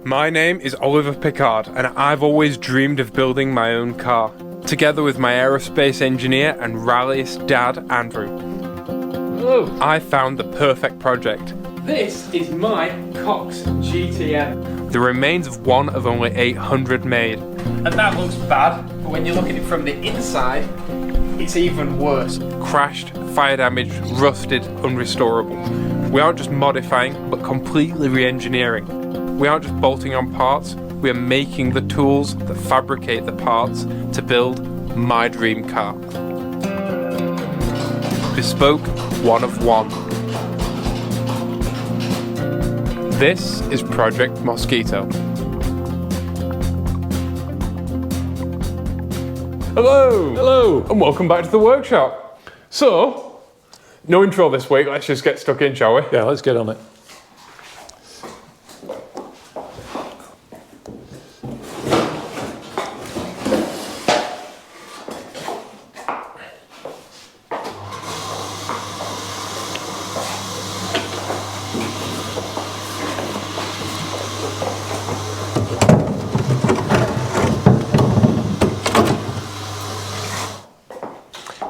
My name is Oliver Pickard, and I've always dreamed of building my own car, together with my aerospace engineer and rallyist dad, Andrew. Hello. I found the perfect project. This is my Cox GTM. The remains of one of only 800 made. And that looks bad, but when you look at it from the inside, it's even worse. Crashed, fire damaged, rusted, unrestorable. We aren't just modifying, but completely re-engineering. We aren't just bolting on parts, we are making the tools that fabricate the parts to build my dream car. Bespoke, one of one. This is Project Mosquito. Hello! Hello! And welcome back to the workshop. So, no intro this week, let's just get stuck in, shall we? Yeah, let's get on it.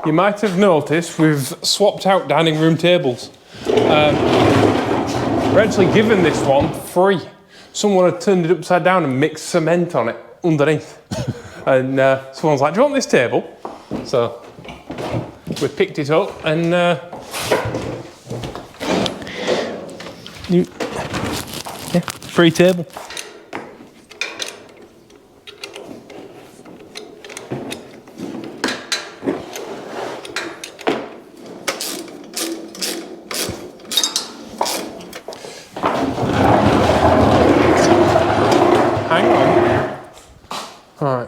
You might have noticed we've swapped out dining room tables. We're actually given this one free. Someone had turned it upside down and mixed cement on it underneath. And someone's like, do you want this table? So we picked it up and free table. Alright.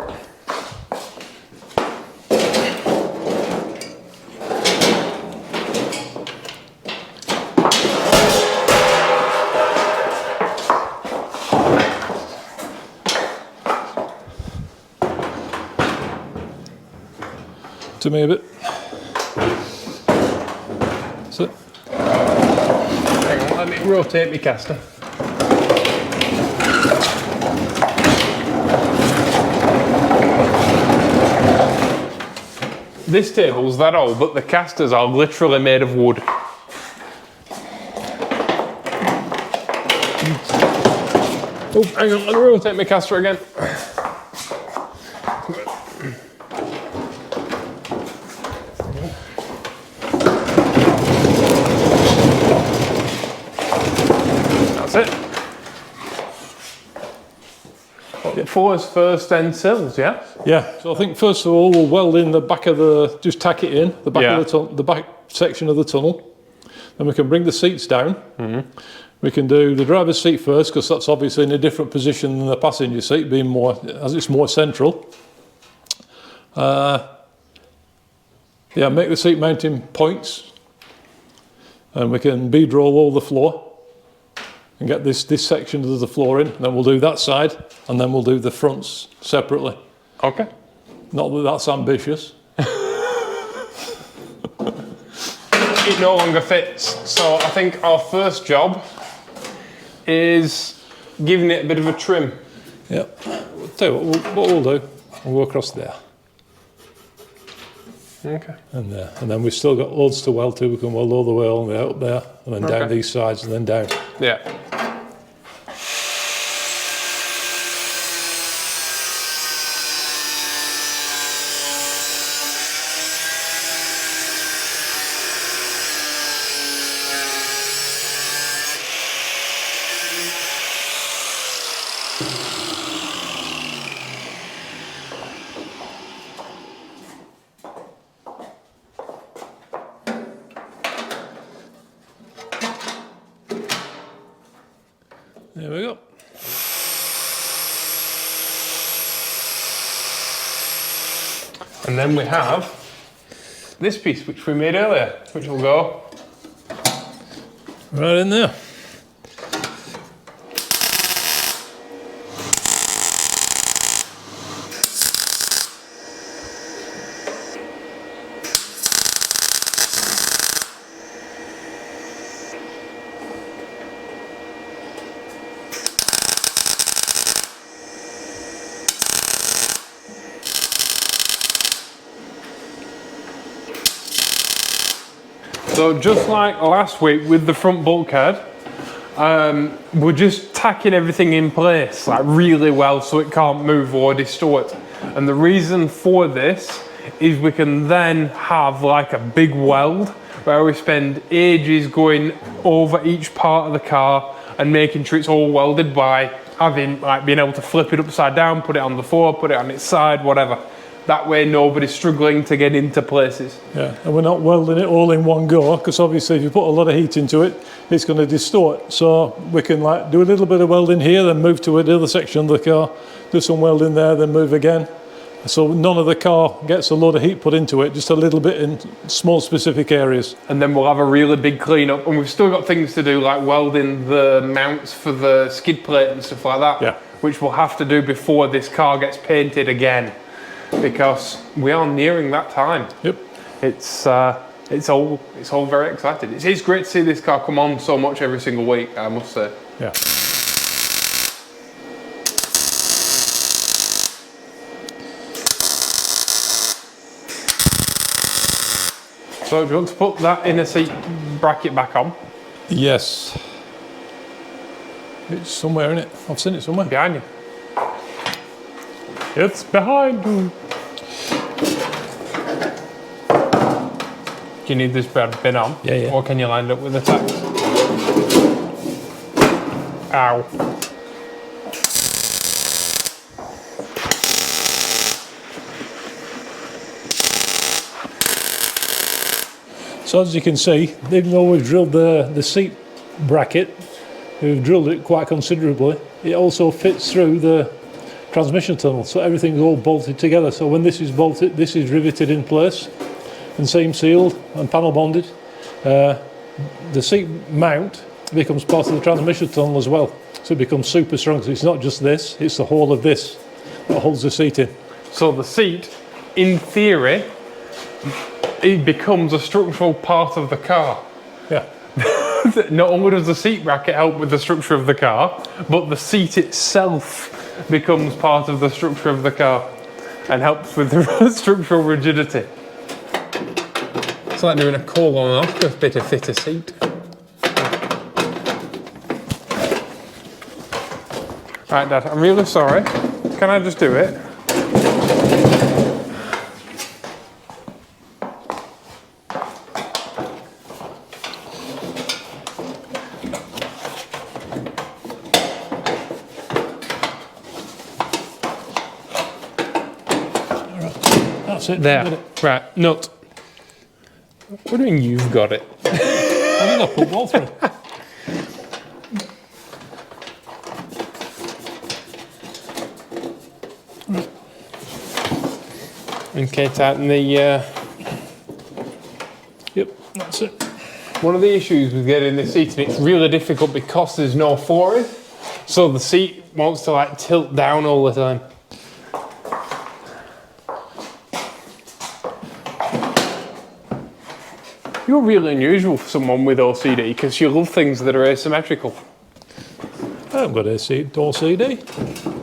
To me a bit. So. Hang on, let me rotate my caster. This table's that old, but the casters are literally made of wood. Oh, hang on, let me rotate my caster again. That's it. Floors first, then sills, yeah? Yeah, so I think first of all we'll weld in the back of the, just tack it in, the back of the back section of the tunnel. Then we can bring the seats down. We can do the driver's seat first because that's obviously in a different position than the passenger seat, being more, as it's more central. Yeah, make the seat mounting points and we can bead roll all the floor and get this section of the floor in. Then we'll do that side and then we'll do the fronts separately. Okay. Not that that's ambitious. It no longer fits, so I think our first job is giving it a bit of a trim. Yeah. I'll tell you what we'll do, we'll go across there. Okay. And there. And then we've still got loads to weld to. We can weld all the way all the way up there and then down these sides and then down. Yeah. There we go. And then we have this piece which we made earlier, which will go right in there. So just like last week with the front bulkhead, we're just tacking everything in place like really well so it can't move or distort. And the reason for this is we can then have like a big weld where we spend ages going over each part of the car and making sure it's all welded by having like being able to flip it upside down, put it on the floor, put it on its side, whatever. That way nobody's struggling to get into places. Yeah, and we're not welding it all in one go, because obviously if you put a lot of heat into it, it's going to distort. So we can like do a little bit of welding here, then move to another section of the car, do some welding there, then move again. So none of the car gets a lot of heat put into it, just a little bit in small specific areas. And then we'll have a really big clean up, and we've still got things to do like welding the mounts for the skid plate and stuff like that, yeah, which we'll have to do before this car gets painted again, because we are nearing that time. Yep. It's all very exciting. It's great to see this car come on so much every single week, I must say. Yeah. So do you want to put that inner seat bracket back on? Yes. It's somewhere in it. I've seen it somewhere. Behind you. It's behind you. Do you need this bin on? Yeah, yeah. Or can you line it up with the tacks? Ow. So as you can see, even though we've drilled the seat bracket, we've drilled it quite considerably, it also fits through the transmission tunnel, so everything's all bolted together. So when this is bolted, this is riveted in place and seam sealed and panel bonded. The seat mount becomes part of the transmission tunnel as well, so it becomes super strong. So it's not just this, it's the whole of this that holds the seat in. So the seat, in theory, it becomes a structural part of the car. Yeah. Not only does the seat bracket help with the structure of the car, but the seat itself becomes part of the structure of the car and helps with the structural rigidity. It's like doing a coal on and off with a bit of fitter seat. Right, Dad, I'm really sorry. Can I just do it? That's it. There. Right, nut. What do you mean you've got it? I think I put both through. Okay, tighten the... Yep, that's it. One of the issues with getting the seat, and it's really difficult because there's no flooring, so the seat wants to like tilt down all the time. You're really unusual for someone with OCD because you love things that are asymmetrical. I haven't got OCD.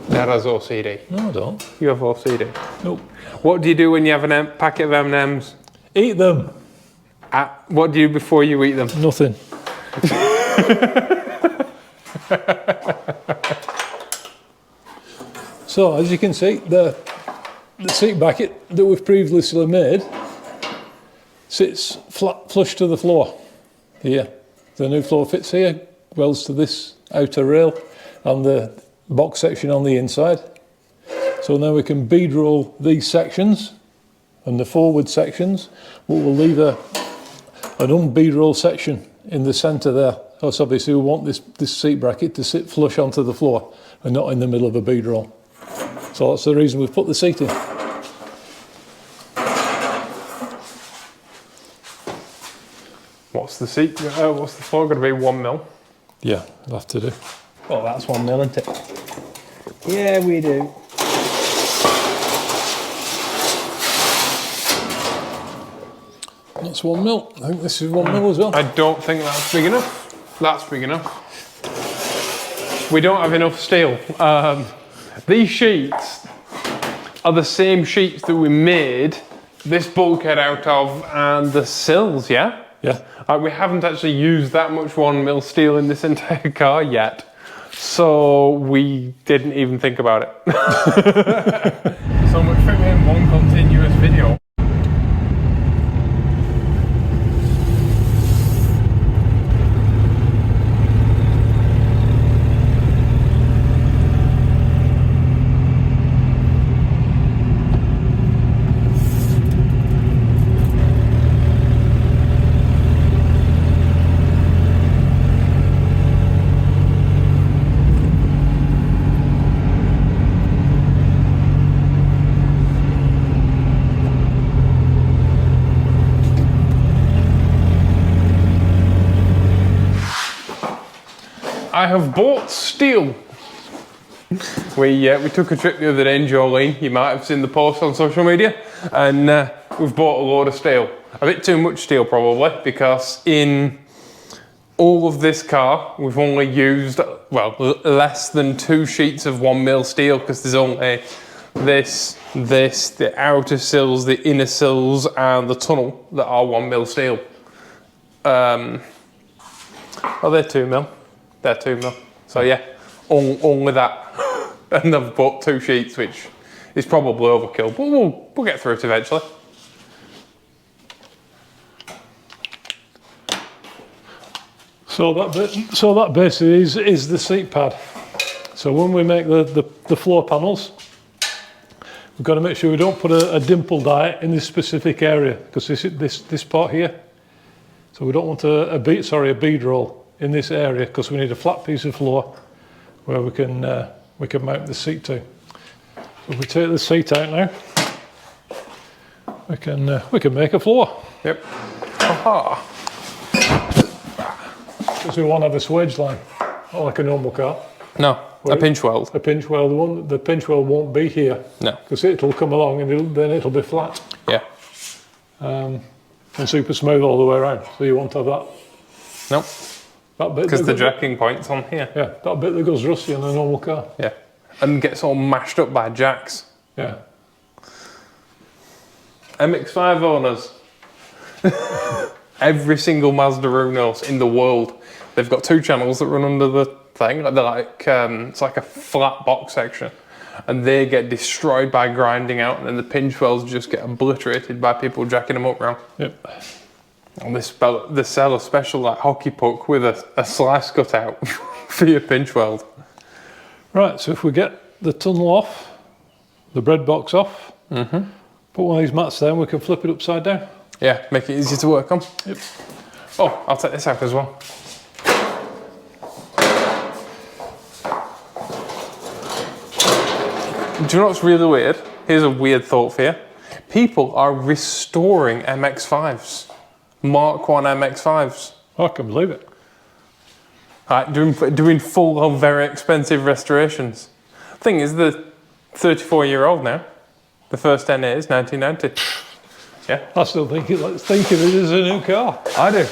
Dad has OCD. No, I don't. You have OCD. Nope. What do you do when you have a packet of M&Ms? Eat them. What do you do before you eat them? Nothing. So as you can see, the seat bracket that we've previously made sits flush to the floor here. The new floor fits here, welds to this outer rail and the box section on the inside. So now we can bead roll these sections and the forward sections, but we'll leave an unbead roll section in the centre there. Because obviously we want this seat bracket to sit flush onto the floor and not in the middle of a bead roll. So that's the reason we've put the seat in. What's the seat? What's the floor going to be? 1 mil? Yeah, we'll have to do. Well, that's 1 mil, isn't it? Yeah, we do. That's 1 mil. I think this is 1 mil as well. I don't think that's big enough. That's big enough. We don't have enough steel. These sheets are the same sheets that we made this bulkhead out of and the sills, yeah? Yeah. We haven't actually used that much 1mm steel in this entire car yet, so we didn't even think about it. So much for in one continuous video. I have bought steel. We took a trip the other day in Sloine. You might have seen the post on social media, and we've bought a load of steel. A bit too much steel probably, because in all of this car we've only used, well, less than 2 sheets of 1mm steel, because there's only this, the outer sills, the inner sills, and the tunnel that are 1mm steel. Oh, they're 2mm. They're 2mm. So yeah, only that. And I've bought 2 sheets, which is probably overkill, but we'll get through it eventually. So that basically is the seat pad. So when we make the floor panels, we've got to make sure we don't put a dimple die in this specific area, because this part here. So we don't want a bead roll in this area, because we need a flat piece of floor where we can mount the seat to. So if we take the seat out now, we can make a floor. Yep. Aha. Because we won't have a swage line, not like a normal car. No, a pinch weld. A pinch weld. The pinch weld won't be here. No. Because it'll come along and then it'll be flat. Yeah. And super smooth all the way around. So you won't have that. Nope. That bit. Because the jacking point's on here. Yeah, that bit that goes rusty on a normal car. Yeah. And gets all mashed up by jacks. Yeah. MX-5 owners. Every single Mazda Unos in the world, they've got 2 channels that run under the thing. They're like, it's like a flat box section, and they get destroyed by grinding out, and then the pinch welds just get obliterated by people jacking them up round. Yep. And they sell a special like hockey puck with a slice cut out for your pinch weld. Right, so if we get the tunnel off, the bread box off, put one of these mats down, we can flip it upside down. Yeah, make it easy to work on. Yep. Oh, I'll take this out as well. Do you know what's really weird? Here's a weird thought for you. People are restoring MX-5s. Mark 1 MX-5s. I can believe it. Right, doing full on very expensive restorations. Thing is, the 34-year-old now. The first NA is 1990. Yeah. I still think of it as a new car. I do.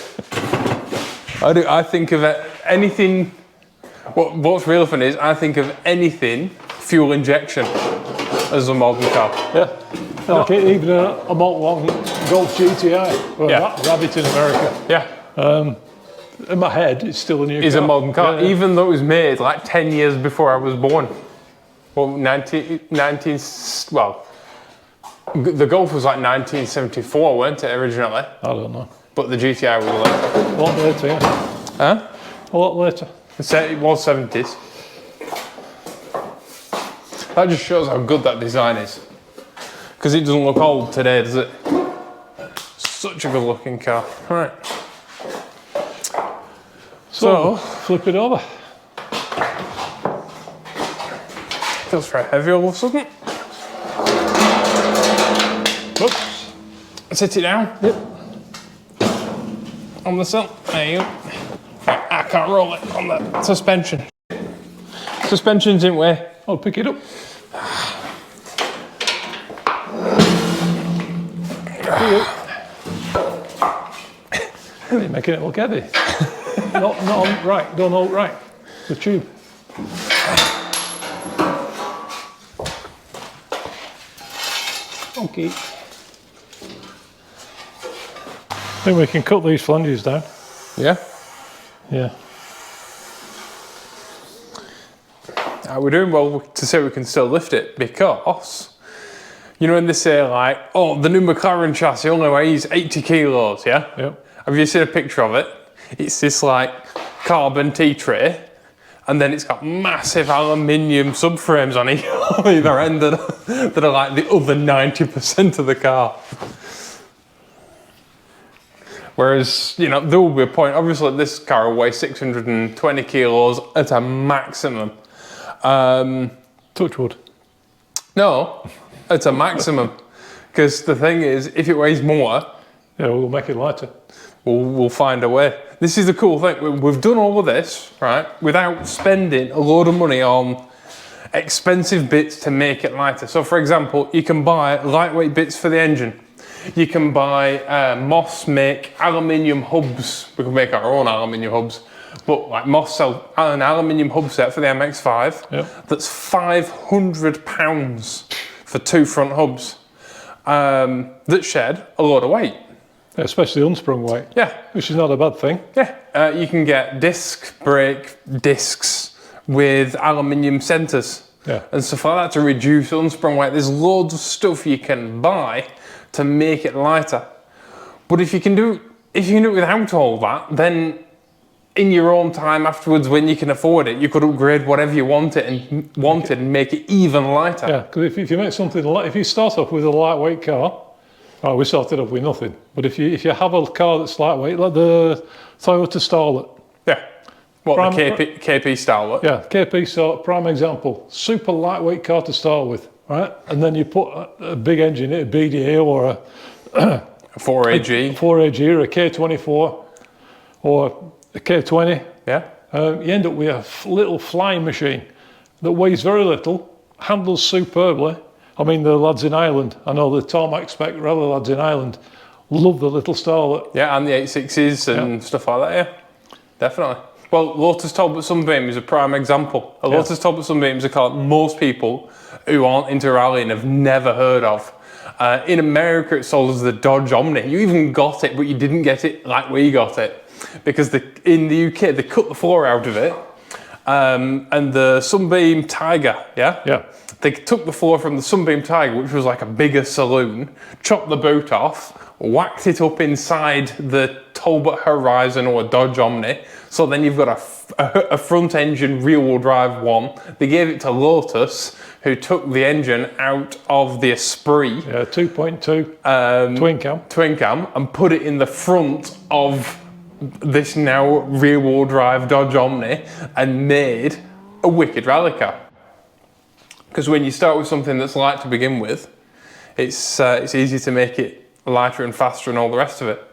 I think of anything. What's really funny is I think of anything fuel injection as a modern car. Yeah. Like even a Mach 1 Golf GTI or a Rabbit in America. Yeah. In my head, it's still a new car. It's a modern car, Yeah, yeah. even though it was made like 10 years before I was born. Well, the Golf was like 1974, weren't it, originally? I don't know. But the GTI was later. A lot later, yeah. Huh? A lot later. It was 70s. That just shows how good that design is. Because it doesn't look old today, does it? Such a good looking car. Right. So flip it over. Feels very heavy all of a sudden. Oops. Sit it down. Yep. On the sill. There you go. I can't roll it on the suspension. Suspension's in way. I'll pick it up. You're making it look heavy. not on right. Don't hold right. The tube. Okay. think we can cut these flanges down. Yeah. Yeah. We're doing well to say we can still lift it, because, you know, when they say like, oh, the new McLaren chassis only weighs 80 kilos, yeah? Yep. Have you seen a picture of it? It's this like carbon T-tray, and then it's got massive aluminium subframes on either end that are like the other 90% of the car. Whereas, you know, there will be a point, obviously this car will weigh 620 kilos at a maximum. Touch wood. No, it's a maximum. Because the thing is, if it weighs more, yeah, we'll make it lighter. We'll find a way. This is the cool thing. We've done all of this, right, without spending a load of money on expensive bits to make it lighter. So, for example, you can buy lightweight bits for the engine. You can buy Moss make aluminium hubs. We can make our own aluminium hubs. But like Moss sell an aluminium hub set for the MX-5 that's £500 for 2 front hubs that shed a lot of weight. Yeah, especially unsprung weight. Yeah. Which is not a bad thing. Yeah. You can get brake discs with aluminium centres and stuff like that to reduce unsprung weight. There's loads of stuff you can buy to make it lighter. But if you can do it without all that, then in your own time afterwards, when you can afford it, you could upgrade whatever you wanted and make it even lighter. Yeah, because if you make something light, if you start off with a lightweight car, oh, we started off with nothing. But if you have a car that's lightweight, like the Toyota Starlet. Yeah. What, the KP Starlet? Yeah, KP Starlet, prime example. Super lightweight car to start with, right? And then you put a big engine in, a BDA or a 4AG. 4AG or a K24 or a K20. Yeah. You end up with a little flying machine that weighs very little, handles superbly. I mean, the lads in Ireland, I know the tarmac spec rally lads in Ireland love the little Starlet. Yeah, and the 86s and stuff like that, yeah. Definitely. Well, Lotus Talbot Sunbeam is a prime example. A Lotus Talbot Sunbeam is a car that most people who aren't into rallying have never heard of. In America, it's sold as the Dodge Omni. You even got it, but you didn't get it like we got it. Because in the UK, they cut the floor out of it. And the Sunbeam Tiger, Yeah. They took the floor from the Sunbeam Tiger, which was like a bigger saloon, chopped the boot off, whacked it up inside the Talbot Horizon or Dodge Omni. So then you've got a front engine rear wheel drive one. They gave it to Lotus, who took the engine out of the Esprit. Yeah, 2.2 twin cam, and put it in the front of this now rear wheel drive Dodge Omni and made a wicked rally car. Because when you start with something that's light to begin with, it's easy to make it lighter and faster and all the rest of it.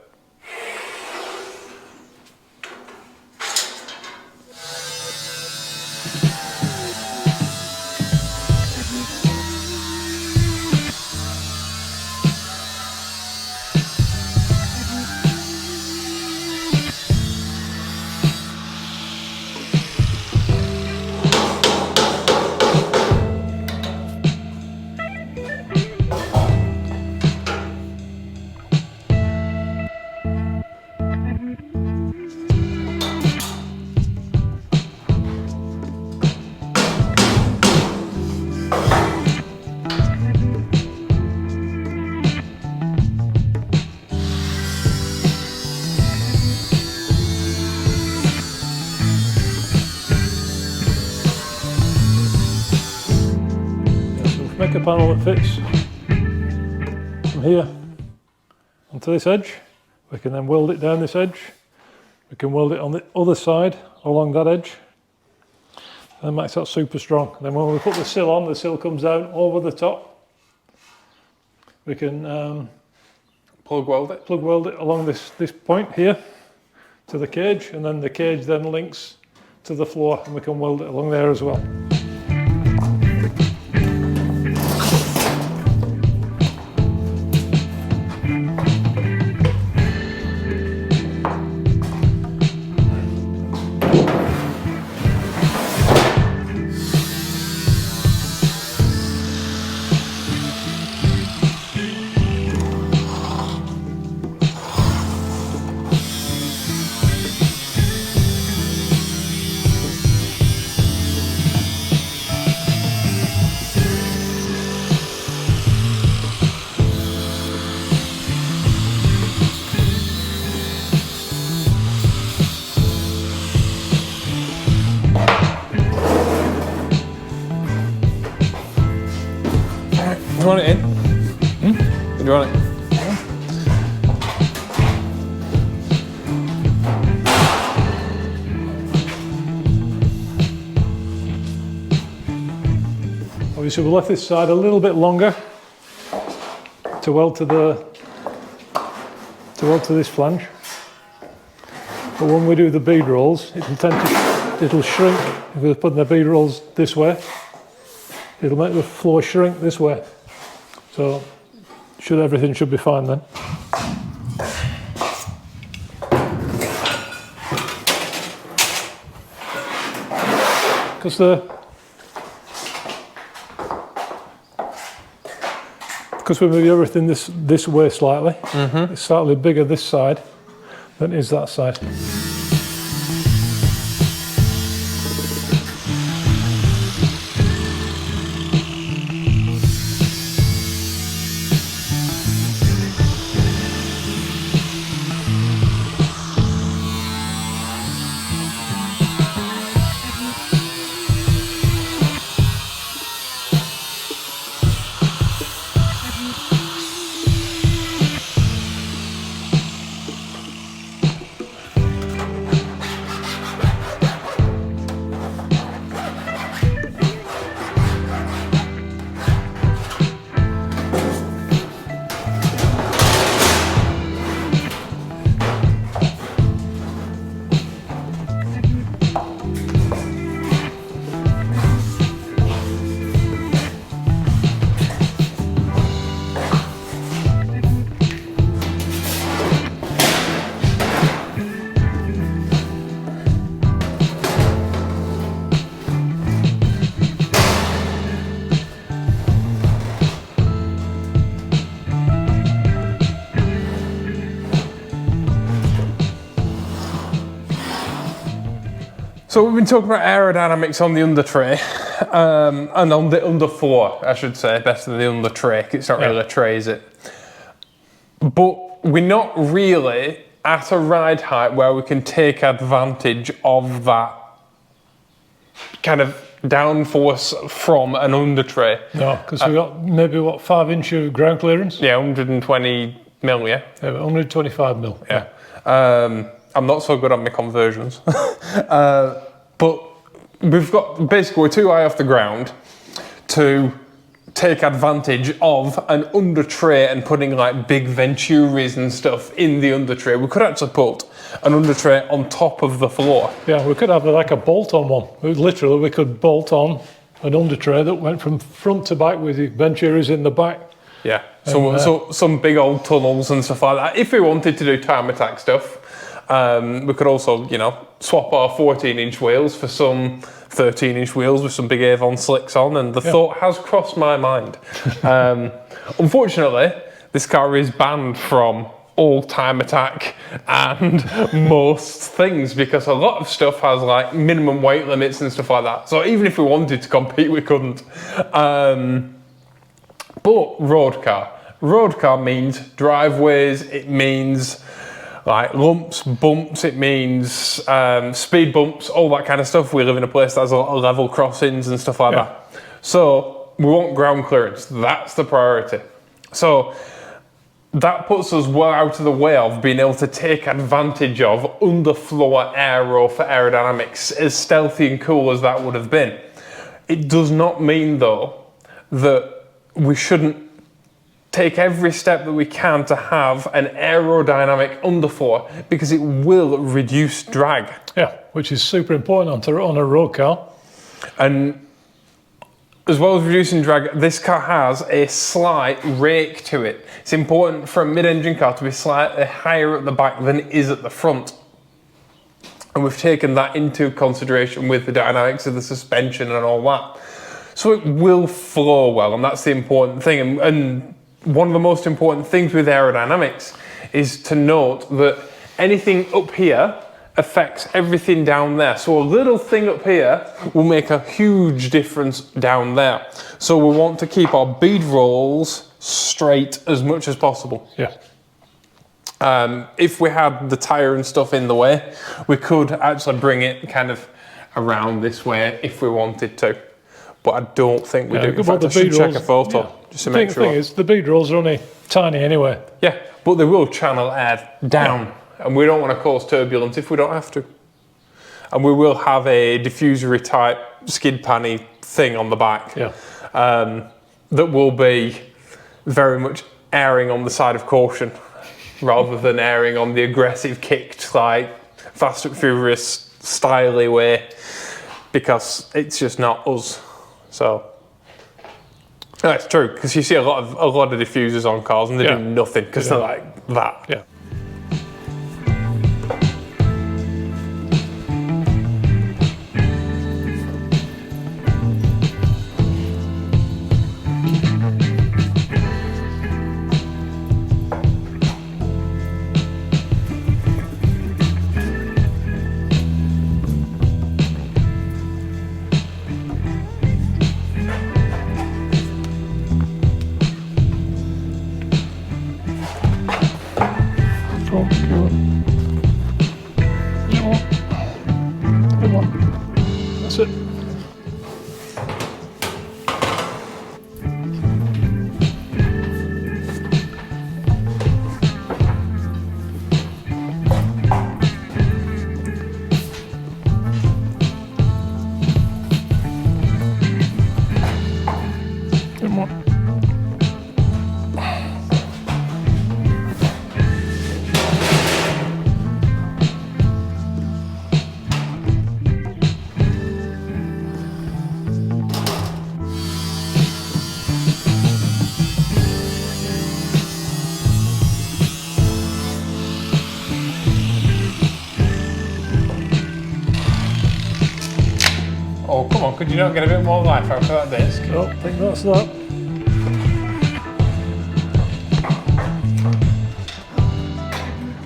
Make a panel that fits from here onto this edge. We can then weld it down this edge. We can weld it on the other side along that edge. And makes that super strong. Then when we put the sill on, the sill comes down over the top. We can Plug weld it along this point here to the cage, and then the cage then links to the floor, and we can weld it along there as well. you want it in? Do you want it? Obviously we left this side a little bit longer to weld to this flange. But when we do the bead rolls, it'll shrink. If we're putting the bead rolls this way, it'll make the floor shrink this way. So everything should be fine then. Because we move everything this way slightly, it's slightly bigger this side than it is that side. So we've been talking about aerodynamics on the under tray, and on the underfloor, I should say, best of the under tray. It's not really a tray, is it? But we're not really at a ride height where we can take advantage of that kind of downforce from an under tray. No, because we've got maybe, what, 5 inch of ground clearance? Yeah, 120 mil, yeah? Yeah, 125 mil. Yeah. I'm not so good on my conversions. But we've got, basically we're too high off the ground to take advantage of an under tray and putting like big Venturis and stuff in the under tray. We could actually put an under tray on top of the floor. Yeah, we could have like a bolt on one. Literally, we could bolt on an under tray that went from front to back with the Venturis in the back. Yeah, so some big old tunnels and stuff like that. If we wanted to do time attack stuff, we could also, you know, swap our 14-inch wheels for some 13-inch wheels with some big Avon slicks on, and the thought has crossed my mind. Unfortunately, this car is banned from all time attack and most things because a lot of stuff has like minimum weight limits and stuff like that. So even if we wanted to compete, we couldn't. But road car means driveways, it means like lumps, bumps, it means speed bumps, all that kind of stuff. We live in a place that has a lot of level crossings and stuff like that. So we want ground clearance, that's the priority. So that puts us well out of the way of being able to take advantage of underfloor aero for aerodynamics, as stealthy and cool as that would have been. It does not mean though that we shouldn't take every step that we can to have an aerodynamic underfloor, because it will reduce drag. Yeah, which is super important on a road car. And as well as reducing drag, this car has a slight rake to it. It's important for a mid-engine car to be slightly higher at the back than it is at the front. And we've taken that into consideration with the dynamics of the suspension and all that. So it will flow well, and that's the important thing. And one of the most important things with aerodynamics is to note that anything up here affects everything down there. So a little thing up here will make a huge difference down there. So we want to keep our bead rolls straight as much as possible. Yeah. If we had the tyre and stuff in the way, we could actually bring it kind of around this way if we wanted to. but I don't think we do. In well, fact, I should check a photo just to make sure. The thing is, the bead rolls are only tiny anyway. Yeah, but they will channel air down, and we don't want to cause turbulence if we don't have to. And we will have a diffusory type skid panny thing on the back that will be very much erring on the side of caution rather than erring on the aggressive kicked, like Fast and Furious styly way, because it's just not us. So that's true, because you see a lot of diffusers on cars and they do nothing because they're like that. Yeah. That's it. Come on. Oh, come on, could you not get a bit more life out of that disc? Oh, I think that's that.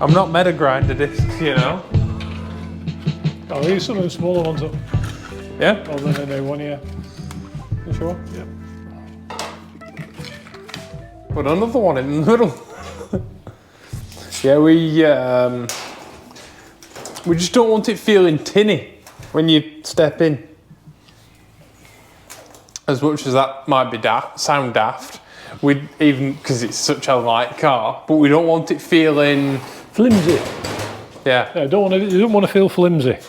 I'm not meta grinder discs, you know. I'll use some of the smaller ones up. Yeah? Rather than a new one, yeah. You sure? Yeah. Put another one in the middle. Yeah, we just don't want it feeling tinny when you step in. As much as that might be sound daft, we even because it's such a light car, but we don't want it feeling flimsy. Yeah. You don't want to feel flimsy. It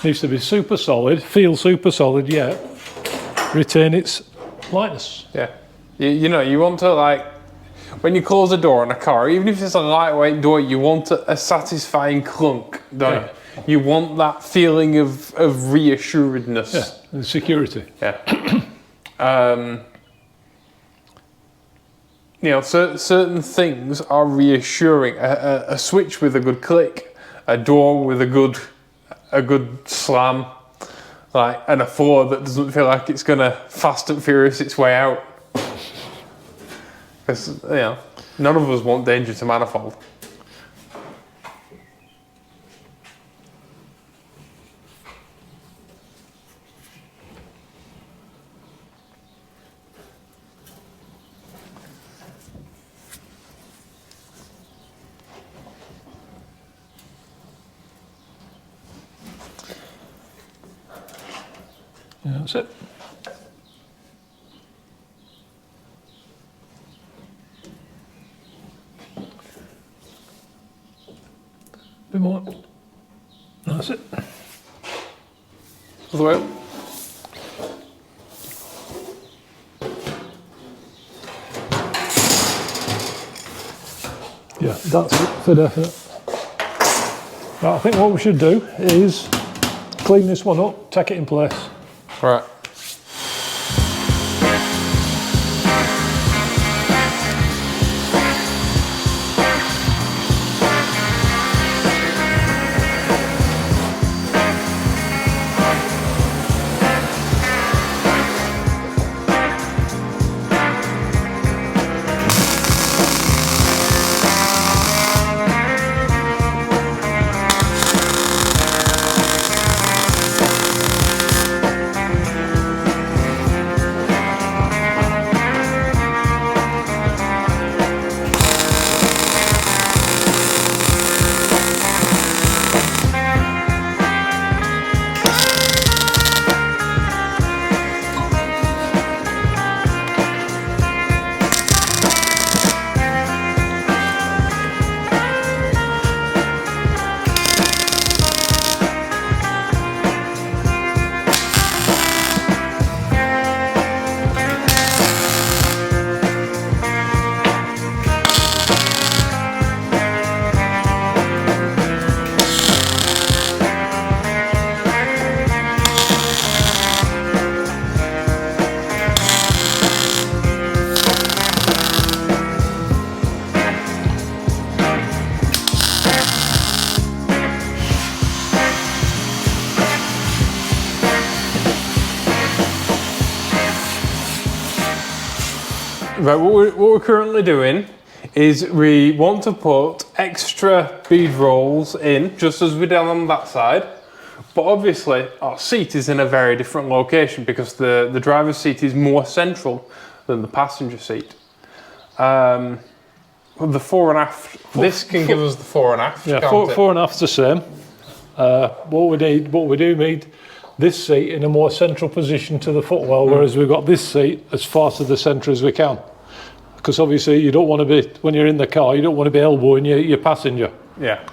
needs to be super solid, feel super solid, yet retain its lightness. Yeah. You know, you want to, like, when you close a door on a car, even if it's a lightweight door, you want a satisfying clunk, don't you? You want that feeling of reassuredness. Yeah, and security. Yeah. You know, certain things are reassuring. A switch with a good click, a door with a good slam, like, and a floor that doesn't feel like it's gonna fast and furious its way out. Because, you know, none of us want danger to manifold. Yeah, that's it. Bit more. That's it. Other way up. Yeah, that's it for definite. Right, I think what we should do is clean this one up, take it in place. Right. Right, what we're currently doing is we want to put extra bead rolls in, just as we did on that side. But obviously, our seat is in a very different location because the driver's seat is more central than the passenger seat. The fore and aft, this can give us the fore and aft. Yeah, can't fore and aft's the same. What we do need this seat in a more central position to the footwell, whereas we've got this seat as far to the centre as we can. Because obviously you don't want to be, when you're in the car, you don't want to be elbowing your passenger. Yeah.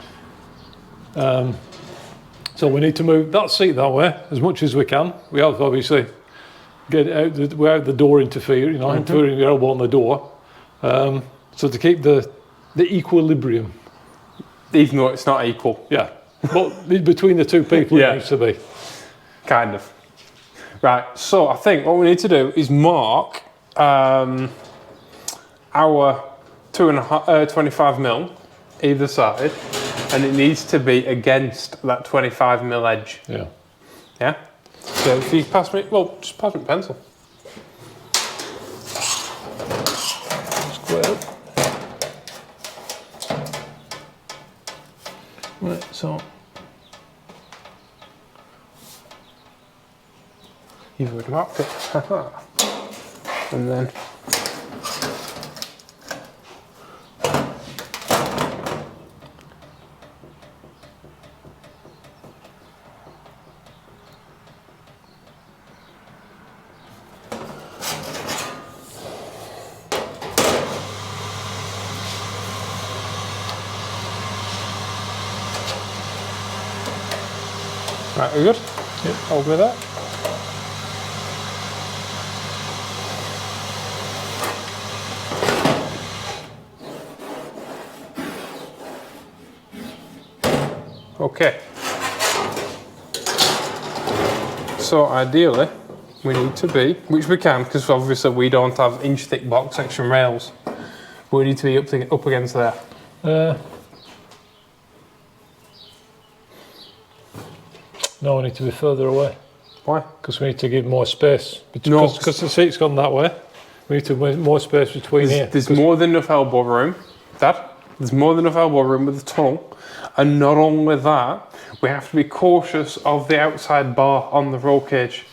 So we need to move that seat that way as much as we can. We have obviously get it out without the door interfering, interfering your elbow on the door. So to keep the equilibrium. Even though it's not equal. Yeah, but between the two people it needs to be. Kind of. Right, so I think what we need to do is mark our 25mm either side, and it needs to be against that 25mm edge. Yeah. Yeah? So if you pass me, well, just pass me a pencil. Square. Right, so You've already marked it. And then right, we good? Yep. Hold me there. Okay. So ideally, we need to be, which we can, because obviously we don't have inch-thick box section rails, but we need to be up against there. No, we need to be further away. Why? Because we need to give more space. Because the seat's gone that way. We need to make more space between here. There's more than enough elbow room, There's more than enough elbow room with the tunnel. And not only that, we have to be cautious of the outside bar on the roll cage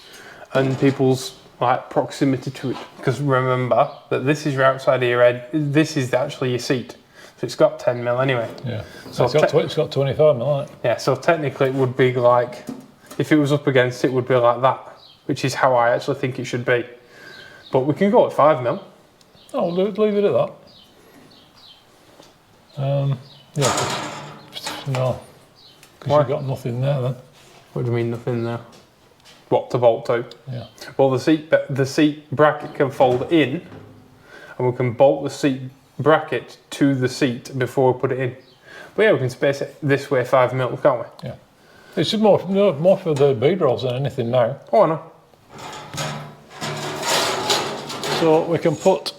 and people's proximity to it. Because remember that this is your outside of your head, this is actually your seat. So it's got 10mm anyway. Yeah. So it's got 25mm on it. Yeah, so technically it would be like, if it was up against it, it would be like that, which is how I actually think it should be. But we can go at 5mm. Oh, leave it at that. Yeah. No. Because you've got nothing there then. What do you mean nothing there? What to bolt to? Yeah. Well, the seat bracket can fold in, and we can bolt the seat bracket to the seat before we put it in. But yeah, we can space it this way 5mm, can't we? Yeah. It's more for the bead rolls than anything now. Oh, I know. So we can put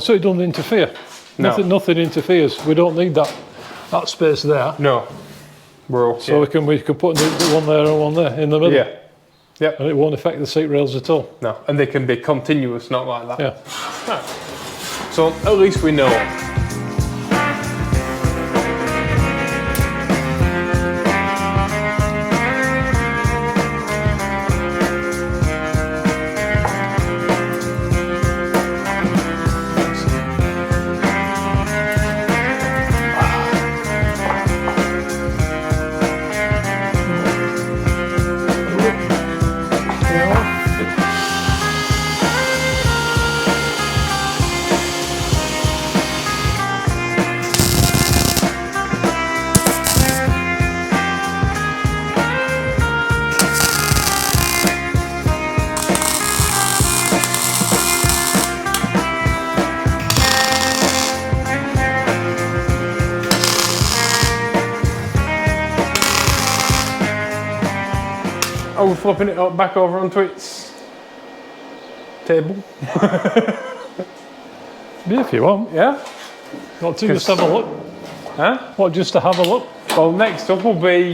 so it doesn't interfere. No. Nothing interferes. We don't need that space there. No. We're okay. So we can put one there and one there in the middle. Yeah. Yep. And it won't affect the seat rails at all. No, and they can be continuous, not like that. Yeah. Right. So at least we know. Oh, we're flipping it up back over onto its table. Yeah, if you want. Yeah? Not to just have a look. Huh? What, just to have a look? Well, next up will be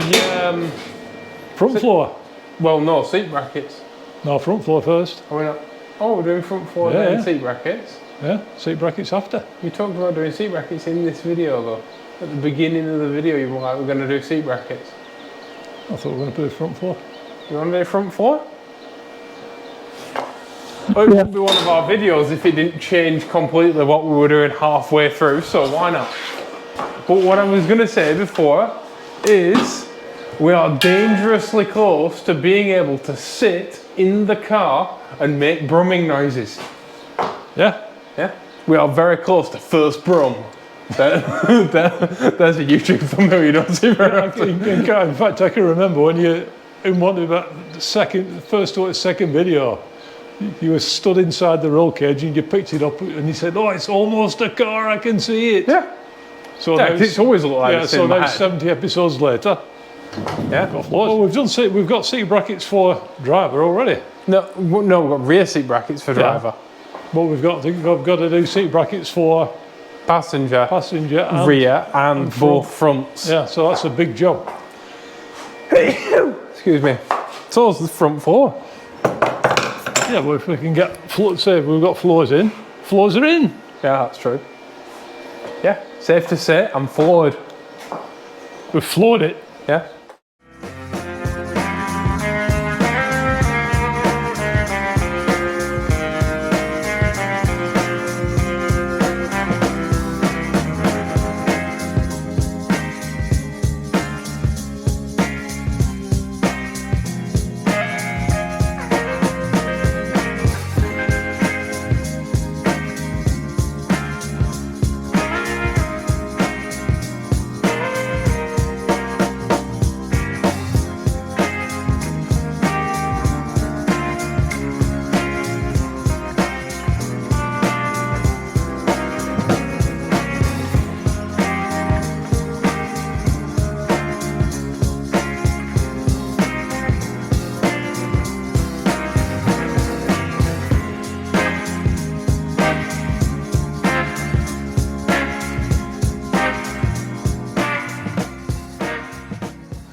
Front floor. Well, no, seat brackets. No, front floor first. Are we not? Oh, we're doing front floor Yeah, and then yeah. seat brackets. Yeah, seat brackets after. You talked about doing seat brackets in this video though. At the beginning of the video you were like, we're going to do seat brackets. I thought we were going to put front floor. You want to do front floor? Oh, it wouldn't be one of our videos if it didn't change completely what we were doing halfway through, so why not? But what I was going to say before is we are dangerously close to being able to sit in the car and make brumming noises. Yeah. Yeah, we are very close to first brum. There's a YouTube thumbnail you don't see very often. In fact, I can remember when you, in one of the first or second video, you were stood inside the roll cage and you picked it up and you said, "Oh, it's almost a car, I can see it." Yeah. So Yeah, it's always looked like it's so in my now head. 70 episodes later. Yeah. Well, we've got seat brackets for driver already. No, we've got rear seat brackets for driver. But we've got to do seat brackets for Passenger, and rear, and both fronts. Yeah, so that's a big job. Excuse me. So it's the front floor. Yeah, but if we can get say we've got floors in, floors are in. Yeah, that's true. Yeah, safe to say, I'm floored. We've floored it. Yeah.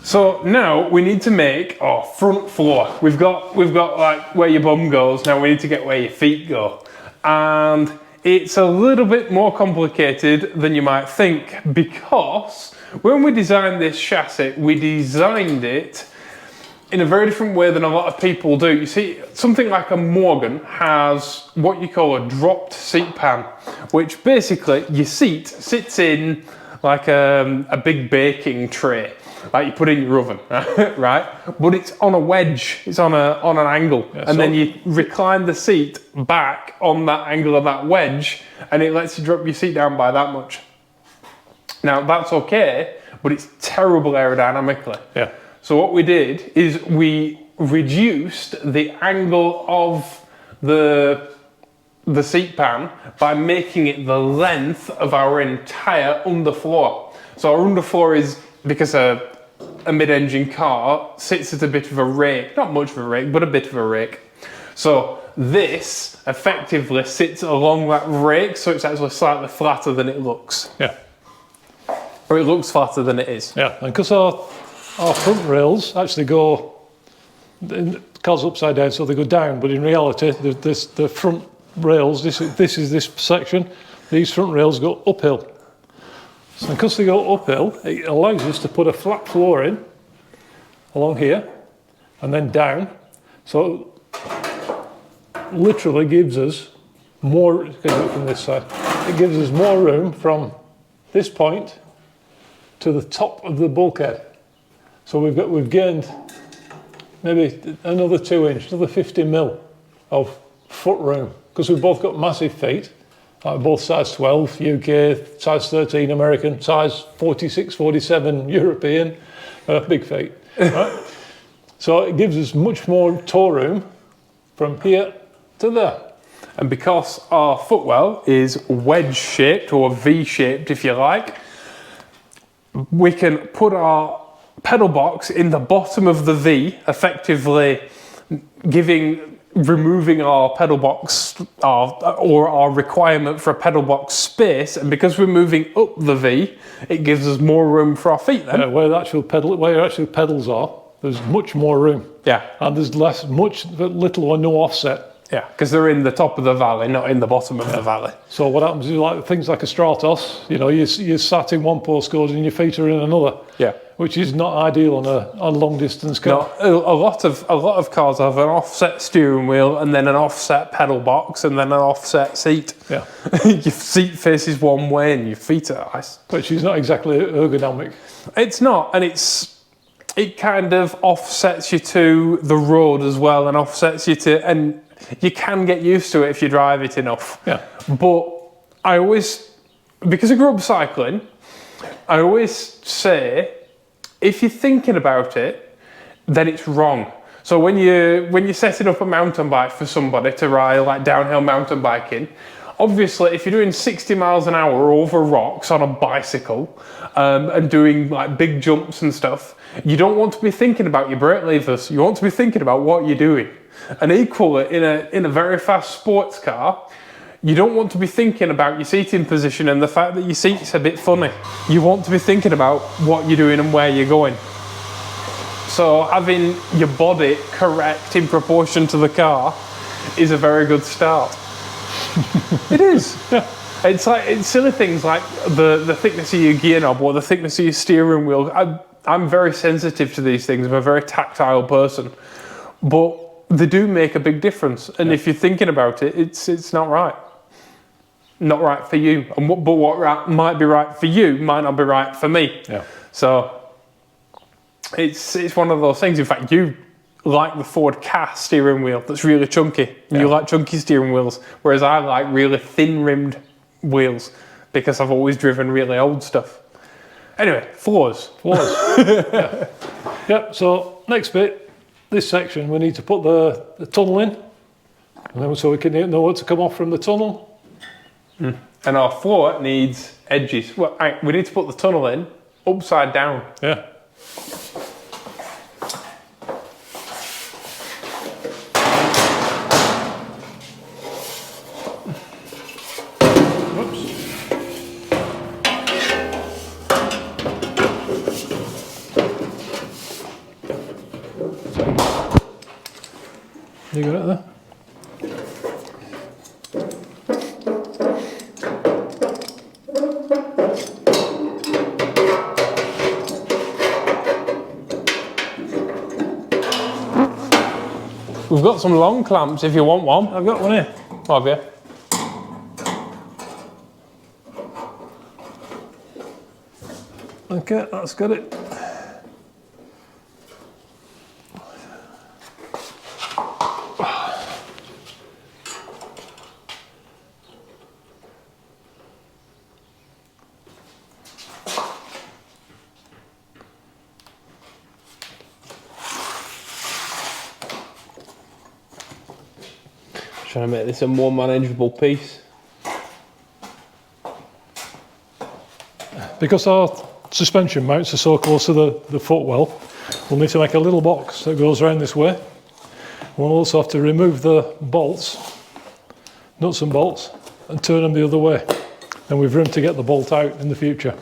So now we need to make our front floor. We've got like where your bum goes. Now we need to get where your feet go. And it's a little bit more complicated than you might think, because when we designed this chassis, we designed it in a very different way than a lot of people do. You see, something like a Morgan has what you call a dropped seat pan, which basically your seat sits in like a big baking tray, like you put in your oven, right? But it's on a wedge, it's on an angle, yeah, and then you recline the seat back on that angle of that wedge, and it lets you drop your seat down by that much. Now that's okay, but it's terrible aerodynamically. Yeah. So what we did is we reduced the angle of the seat pan by making it the length of our entire underfloor. So our underfloor is, because a mid-engine car sits at a bit of a rake, not much of a rake, but a bit of a rake. So this effectively sits along that rake, so it's actually slightly flatter than it looks. Yeah. Or it looks flatter than it is. Yeah, and because our front rails actually go, the car's upside down, so they go down, but in reality, the front rails, this is this section, these front rails go uphill. So because they go uphill, it allows us to put a flat floor in, along here, and then down. So literally gives us more, from this side, it gives us more room from this point to the top of the bulkhead. So we've gained maybe another 2 inch, another 50 mil of foot room, because we've both got massive feet, both size 12 UK, size 13 American, size 46, 47 European, big feet. Right? So it gives us much more toe room from here to there. And because our footwell is wedge shaped, or V shaped if you like, we can put our pedal box in the bottom of the V, effectively removing our pedal box or our requirement for a pedal box space. And because we're moving up the V, it gives us more room for our feet then. Where your actual pedals are, there's much more room. Yeah. And there's little or no offset. Yeah, because they're in the top of the valley, not in the bottom of the valley. So what happens is like things like a Stratos, you know, you're sat in one postcode and your feet are in another. Yeah. Which is not ideal on a long distance car. No, a lot of cars have an offset steering wheel and then an offset pedal box and then an offset seat. Yeah. Your seat faces one way and your feet are ice. Which is not exactly ergonomic. It's not, and it kind of offsets you to the road as well, and offsets you to, and you can get used to it if you drive it enough. Yeah. But I always, because I grew up cycling, I always say, if you're thinking about it, then it's wrong. So when you're setting up a mountain bike for somebody to ride, like downhill mountain biking, obviously if you're doing 60 miles an hour over rocks on a bicycle and doing like big jumps and stuff, you don't want to be thinking about your brake levers. You want to be thinking about what you're doing. And equally, in a very fast sports car, you don't want to be thinking about your seating position and the fact that your seat's a bit funny. You want to be thinking about what you're doing and where you're going. So having your body correct in proportion to the car is a very good start. It is. Yeah. It's silly things like the thickness of your gear knob or the thickness of your steering wheel. I'm very sensitive to these things. I'm a very tactile person. But they do make a big difference. And if you're thinking about it, it's not right. Not right for you. But what might be right for you might not be right for me. Yeah. So it's one of those things. In fact, you like the Ford Ka steering wheel that's really chunky. Yeah. You like chunky steering wheels, whereas I like really thin-rimmed wheels because I've always driven really old stuff. Anyway, floors. Yeah. Yep, so next bit, this section, we need to put the tunnel in, and then so we can know what to come off from the tunnel. And our floor needs edges. Well, we need to put the tunnel in upside down. Yeah. You got it there? We've got some long clamps if you want one. I've got one here. Oh, have you? Okay, that's got it. Trying to make this a more manageable piece. Because our suspension mounts are so close to the footwell, we'll need to make a little box that goes around this way. We'll also have to remove the bolts, nuts and bolts, and turn them the other way. Then we've room to get the bolt out in the future.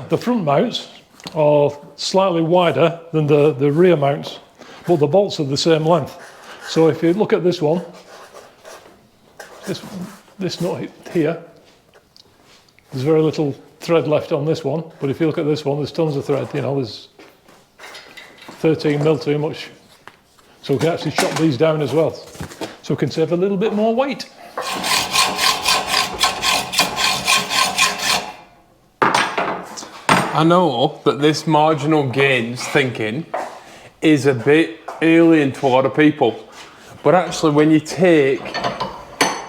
The front mounts are slightly wider than the rear mounts, but the bolts are the same length. So if you look at this one, this nut here, there's very little thread left on this one, but if you look at this one, there's tons of thread. You know, there's 13 mil too much. So we can actually chop these down as well, so we can save a little bit more weight. I know that this marginal gains thinking is a bit alien to a lot of people, but actually when you take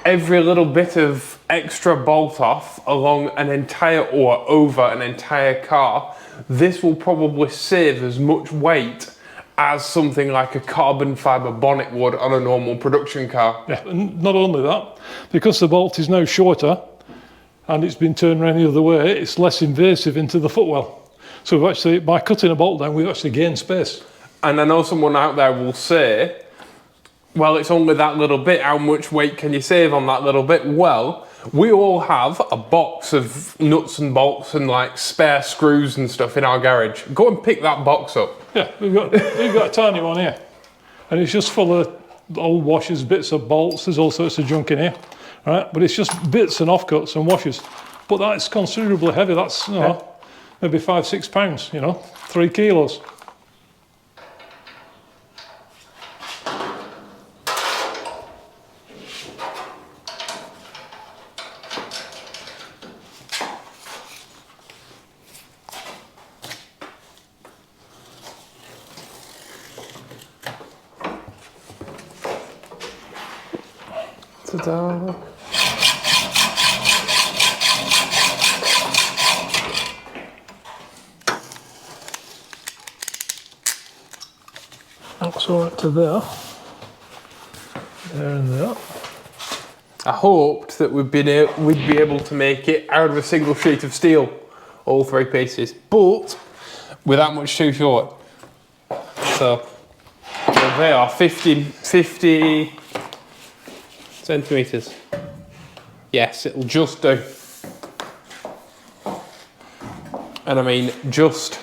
every little bit of extra bolt off along an entire or over an entire car, this will probably save as much weight as something like a carbon fibre bonnet would on a normal production car. Yeah, and not only that, because the bolt is now shorter, and it's been turned around the other way, it's less invasive into the footwell. So we've actually, by cutting a bolt down, we've actually gained space. And I know someone out there will say, well, it's only that little bit. How much weight can you save on that little bit? Well, we all have a box of nuts and bolts and like spare screws and stuff in our garage. Go and pick that box up. Yeah, we've got a tiny one here. And it's just full of old washers, bits of bolts, there's all sorts of junk in here. Right? But it's just bits and offcuts and washers. But that's considerably heavy, that's you know, maybe 5-6 pounds, you know, 3 kilos. Ta-da. That's all right to there. There and there. I hoped that we'd be able to make it out of a single sheet of steel, all 3 pieces, but we're that much too short. So they are 50 centimetres. Yes, it'll just do. And I mean, just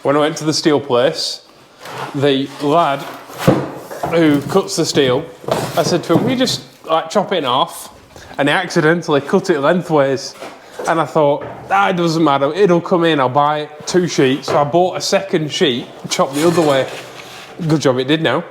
when I went to the steel place, the lad who cuts the steel, I said to him, "We just like chop it in half," and he accidentally cut it lengthways. And I thought, it doesn't matter, it'll come in, I'll buy 2 sheets. So I bought a second sheet, chopped the other way. Good job it did now.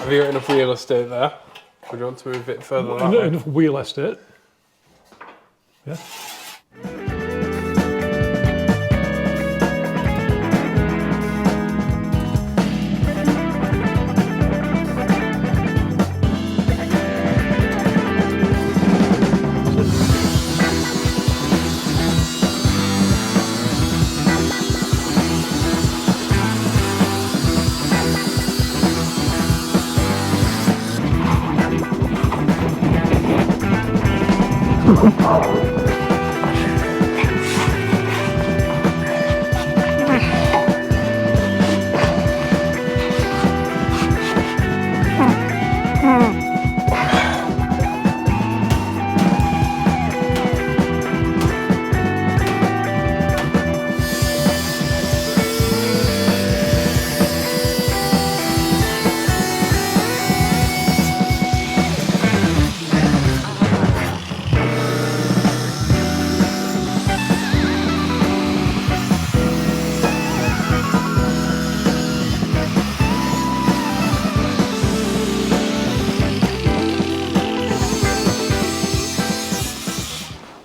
Have you got enough real estate there? Or do you want to move a bit further that way? Enough wheel estate. Yeah.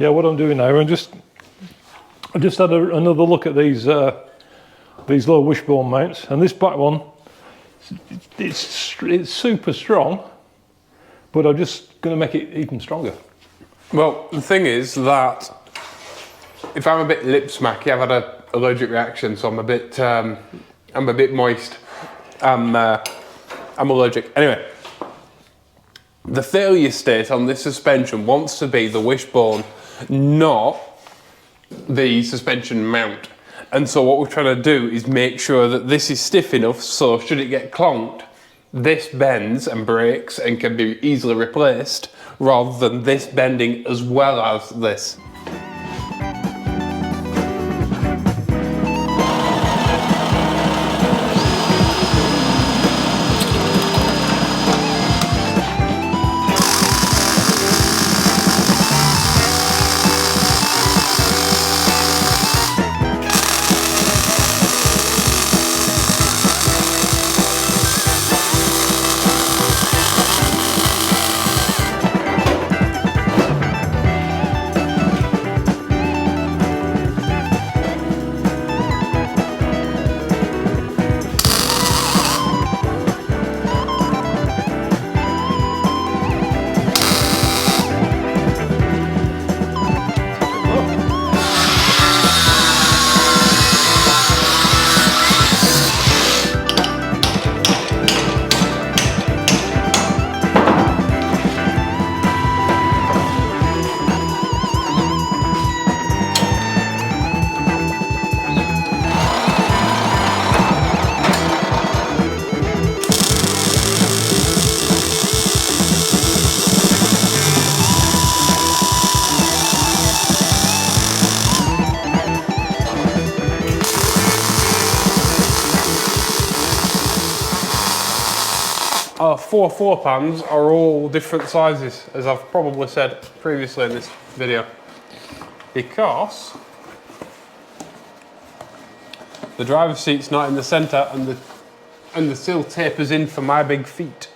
Yeah, what I'm doing now, I just had another look at these low wishbone mounts, and this back one, it's super strong, but I'm just going to make it even stronger. Well, the thing is that if I'm a bit lip smacky, I've had an allergic reaction, so I'm a bit moist. I'm allergic. Anyway, the failure state on this suspension wants to be the wishbone, not the suspension mount. And so what we're trying to do is make sure that this is stiff enough so should it get clonked, this bends and breaks and can be easily replaced, rather than this bending as well as this. our 4 floor pans are all different sizes, as I've probably said previously in this video, because the driver's seat's not in the centre and the sill tapers in for my big feet.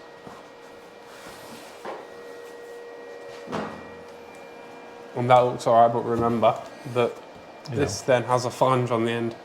And that looks alright, but remember that this then has a flange on the end.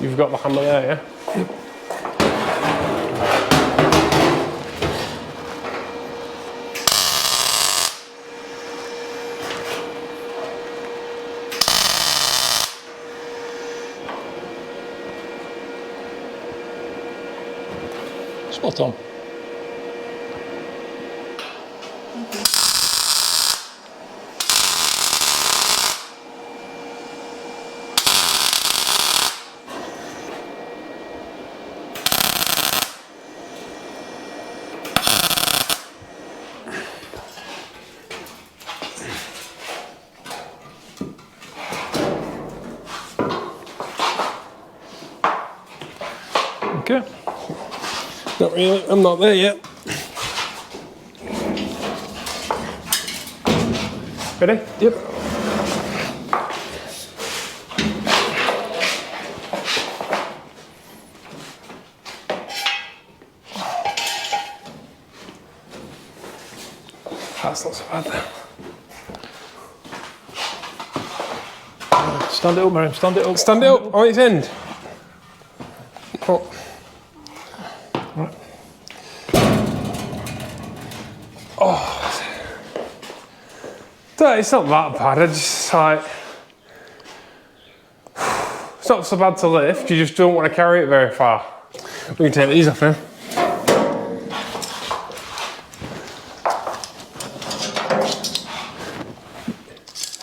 You've got the hammer there, yeah? Yep. Spot on. Okay. Not really, I'm not there yet. Ready? Yep. That's not so bad then. Stand it up, Miriam, stand it up. Stand it up on its end. Oh. Right. Oh. It's not that bad, I just like... It's not so bad to lift, you just don't want to carry it very far. We can take these off now.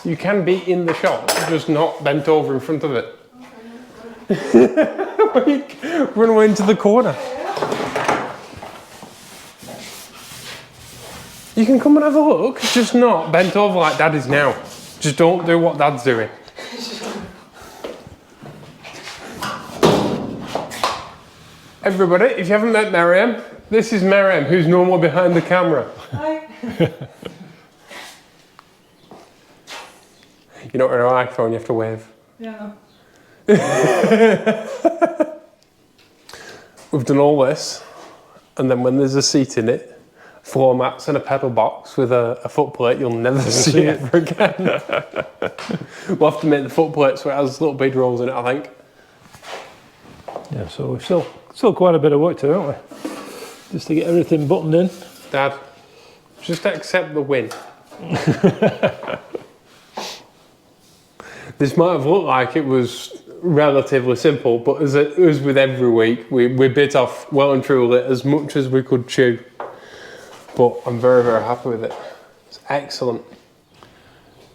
You can be in the shop, just not bent over in front of it. Run away into the corner. You can come and have a look, just not bent over like Dad is now. Just don't do what Dad's doing. Everybody, if you haven't met Mariam, this is Mariam, who's normally behind the camera. Hi. You're not wearing an iPhone, you have to wave. Yeah. We've done all this, and then when there's a seat in it, floor mats and a pedal box with a footplate, you'll never see it ever again. We'll have to make the footplate so it has little bead rolls in it, I think. Yeah, so we've still quite a bit of work to do, haven't we? just to get everything buttoned in. Dad, just accept the win. This might have looked like it was relatively simple, but as with every week, we bit off well and truly as much as we could chew. But I'm very, very happy with it. It's excellent.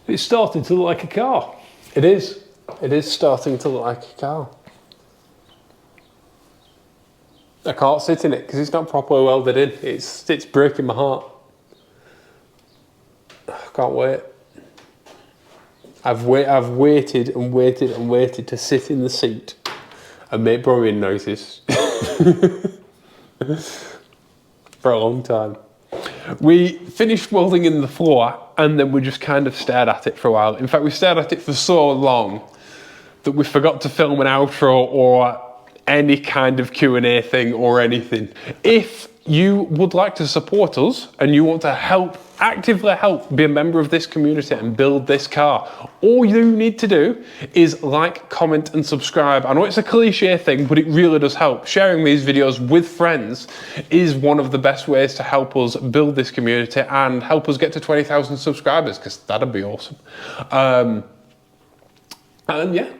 It's starting to look like a car. It is. It is starting to look like a car. I can't sit in it because it's not properly welded in. It's breaking my heart. I can't wait. I've waited and waited and waited to sit in the seat and make bromine noises for a long time. We finished welding in the floor and then we just kind of stared at it for a while. In fact, we stared at it for so long that we forgot to film an outro or any kind of Q&A thing or anything. If you would like to support us and you want to actively help be a member of this community and build this car, all you need to do is like, comment and subscribe. I know it's a cliche thing, but it really does help. Sharing these videos with friends is one of the best ways to help us build this community and help us get to 20,000 subscribers, because that'd be awesome. And yeah,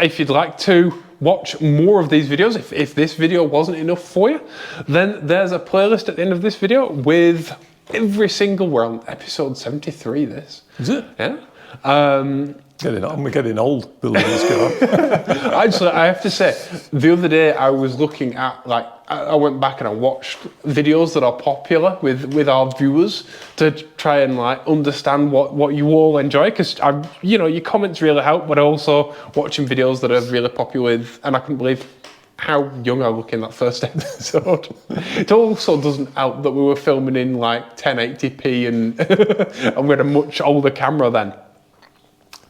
if you'd like to watch more of these videos, if this video wasn't enough for you, then there's a playlist at the end of this video with every single, we're on episode 73 this. Is it? Yeah. I'm getting old building this car. Actually, I have to say, the other day I was looking at, I went back and I watched videos that are popular with our viewers to try and understand what you all enjoy, because your comments really help, but also watching videos that are really popular with, and I couldn't believe how young I look in that first episode. It also doesn't help that we were filming in 1080p and we had a much older camera then.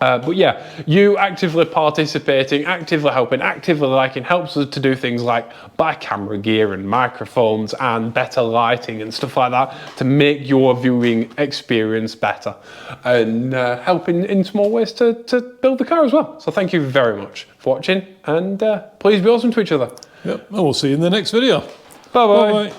But yeah, you actively participating, actively helping, actively liking helps us to do things like buy camera gear and microphones and better lighting and stuff like that to make your viewing experience better, and helping in small ways to build the car as well. So thank you very much for watching, and please be awesome to each other. Yep, and we'll see you in the next video. Bye bye. Bye bye.